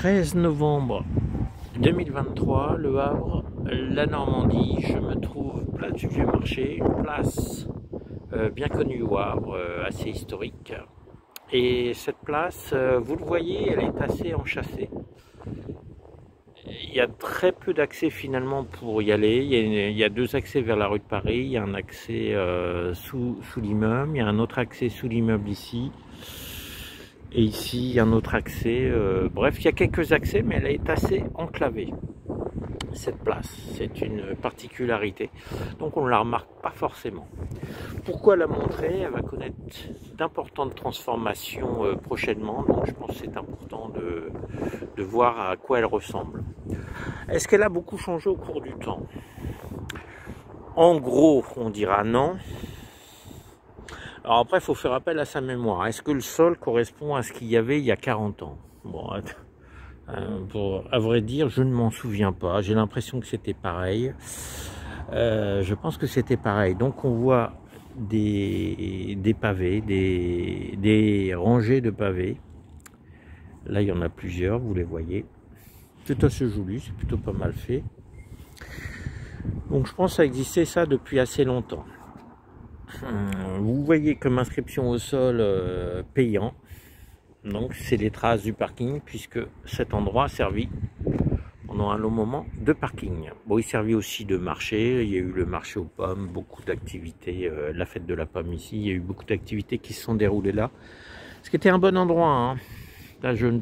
13 novembre 2023, Le Havre, la Normandie. Je me trouve place du Vieux Marché, une place bien connue au Havre, assez historique. Et cette place, vous le voyez, elle est assez enchâssée. Il y a très peu d'accès finalement pour y aller. Il y a deux accès vers la rue de Paris. Il y a un accès sous l'immeuble, il y a un autre accès sous l'immeuble ici. Et ici, il y a un autre accès. Bref, il y a quelques accès, mais elle est assez enclavée, cette place. C'est une particularité. Donc, on ne la remarque pas forcément. Pourquoi la montrer? Elle va connaître d'importantes transformations prochainement. Donc, je pense que c'est important de voir à quoi elle ressemble. Est-ce qu'elle a beaucoup changé au cours du temps? En gros, on dira non. Alors après, il faut faire appel à sa mémoire. Est-ce que le sol correspond à ce qu'il y avait il y a 40 ans? Bon, à vrai dire, je ne m'en souviens pas. J'ai l'impression que c'était pareil. Je pense que c'était pareil. Donc on voit des pavés, des rangées de pavés. Là, il y en a plusieurs, vous les voyez. C'est assez joli, c'est plutôt pas mal fait. Donc je pense que ça existait ça depuis assez longtemps. Vous voyez comme inscription au sol payant, donc c'est les traces du parking, puisque cet endroit a servi pendant un long moment de parking. Bon, il servit aussi de marché. Il y a eu le marché aux pommes, beaucoup d'activités, la fête de la pomme ici, il y a eu beaucoup d'activités qui se sont déroulées là, ce qui était un bon endroit, hein. Là, je ne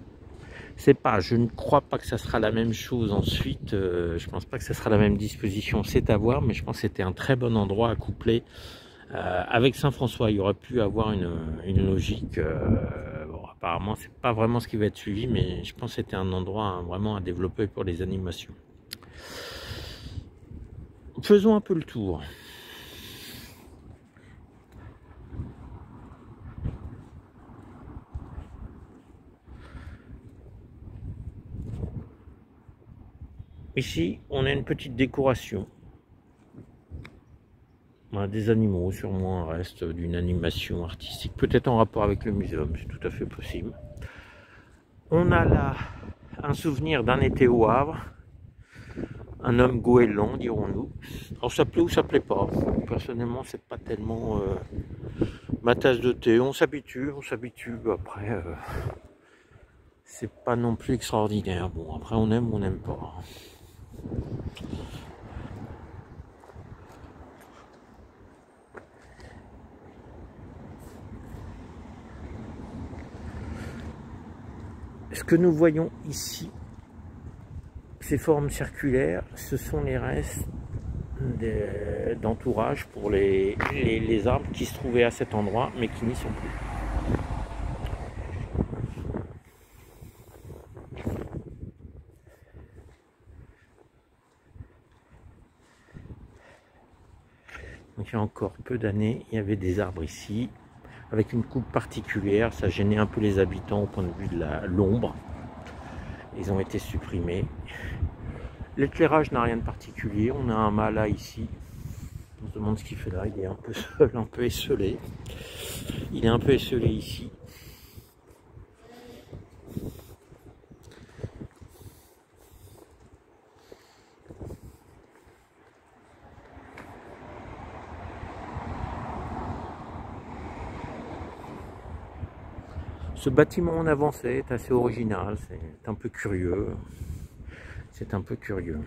sais pas, je ne crois pas que ça sera la même chose ensuite. Je pense pas que ça sera la même disposition, c'est à voir, mais je pense que c'était un très bon endroit à coupler avec Saint-François. Il y aurait pu avoir une logique. Bon, apparemment, c'est pas vraiment ce qui va être suivi, mais je pense que c'était un endroit vraiment à développer pour les animations. Faisons un peu le tour. Ici, on a une petite décoration. On a des animaux, sûrement un reste d'une animation artistique, peut-être en rapport avec le muséum, c'est tout à fait possible. On a là un souvenir d'un été au Havre, un homme goéland, dirons-nous. Alors ça plaît ou ça plaît pas. Personnellement, c'est pas tellement ma tasse de thé. On s'habitue. Après, c'est pas non plus extraordinaire. Bon, après, on aime ou on n'aime pas. Ce que nous voyons ici, ces formes circulaires, ce sont les restes d'entourage pour les arbres qui se trouvaient à cet endroit, mais qui n'y sont plus. Donc il y a encore peu d'années, il y avait des arbres ici, avec une coupe particulière. Ça gênait un peu les habitants au point de vue de l'ombre. Ils ont été supprimés. L'éclairage n'a rien de particulier. On a un mât là ici. On se demande ce qu'il fait là. Il est un peu seul, un peu esselé. Il est un peu esselé ici. Ce bâtiment en avancée est assez original, c'est un peu curieux. C'est un peu curieux.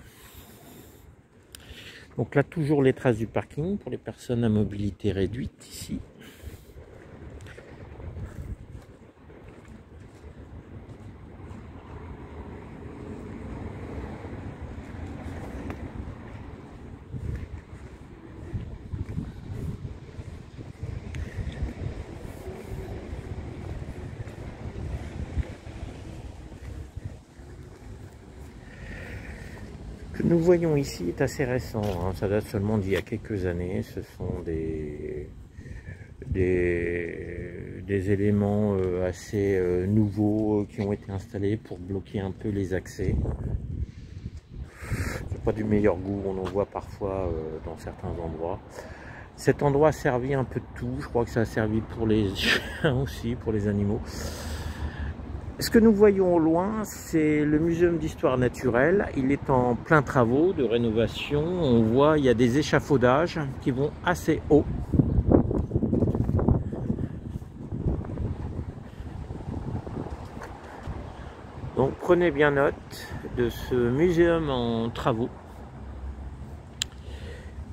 Donc là, toujours les traces du parking pour les personnes à mobilité réduite ici. Que nous voyons ici est assez récent, hein. Ça date seulement d'il y a quelques années. Ce sont des éléments assez nouveaux qui ont été installés pour bloquer un peu les accès. C'est pas du meilleur goût, on en voit parfois dans certains endroits. Cet endroit a servi un peu de tout. Je crois que ça a servi pour les chiens aussi, pour les animaux. Ce que nous voyons au loin, c'est le Muséum d'Histoire Naturelle. Il est en plein travaux de rénovation. On voit, il y a des échafaudages qui vont assez haut. Donc prenez bien note de ce muséum en travaux.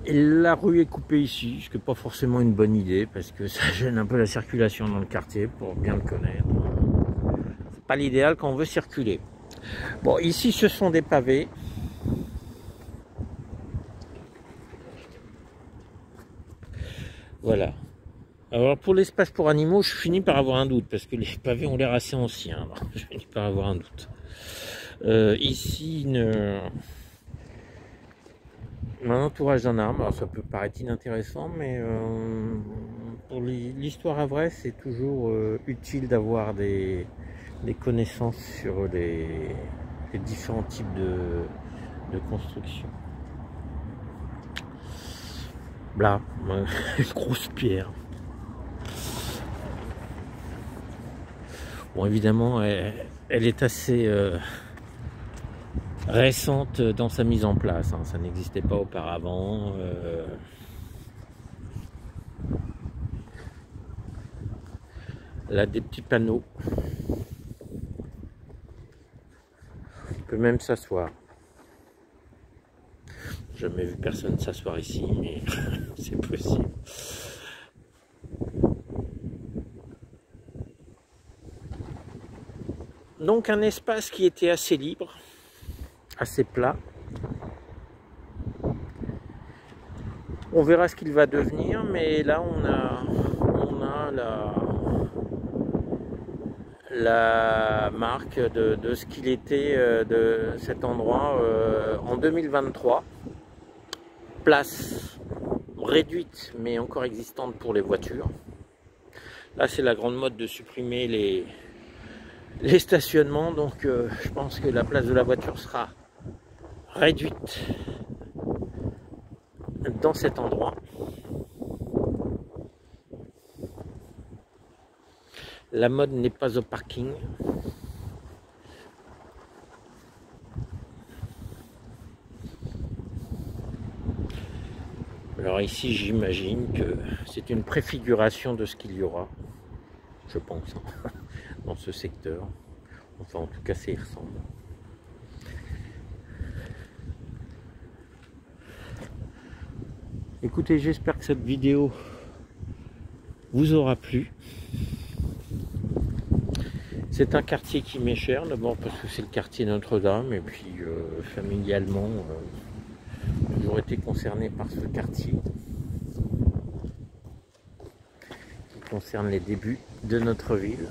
Et la rue est coupée ici, ce qui n'est pas forcément une bonne idée parce que ça gêne un peu la circulation dans le quartier pour bien le connaître. C'est pas l'idéal quand on veut circuler. Bon, ici ce sont des pavés. Voilà. Alors pour l'espace pour animaux, je finis par avoir un doute parce que les pavés ont l'air assez anciens. Alors, je finis par avoir un doute. Ici, un entourage d'un arbre. Alors, ça peut paraître inintéressant, mais pour l'histoire à vrai, c'est toujours utile d'avoir des connaissances sur les différents types de construction. Là, une grosse pierre. Bon, évidemment, elle est assez récente dans sa mise en place. Hein. Ça n'existait pas auparavant. Là, des petits panneaux. On peut même s'asseoir. Jamais vu personne s'asseoir ici, mais c'est possible. Donc un espace qui était assez libre, assez plat. On verra ce qu'il va devenir, mais là on a la marque de ce qu'il était de cet endroit en 2023. Place réduite mais encore existante pour les voitures. Là c'est la grande mode de supprimer les stationnements, donc je pense que la place de la voiture sera réduite dans cet endroit. La mode n'est pas au parking. Alors ici j'imagine que c'est une préfiguration de ce qu'il y aura, je pense, dans ce secteur. Enfin en tout cas ça y ressemble. Écoutez, j'espère que cette vidéo vous aura plu. C'est un quartier qui m'est cher, d'abord parce que c'est le quartier Notre-Dame, et puis familialement, j'ai toujours été concerné par ce quartier qui concerne les débuts de notre ville.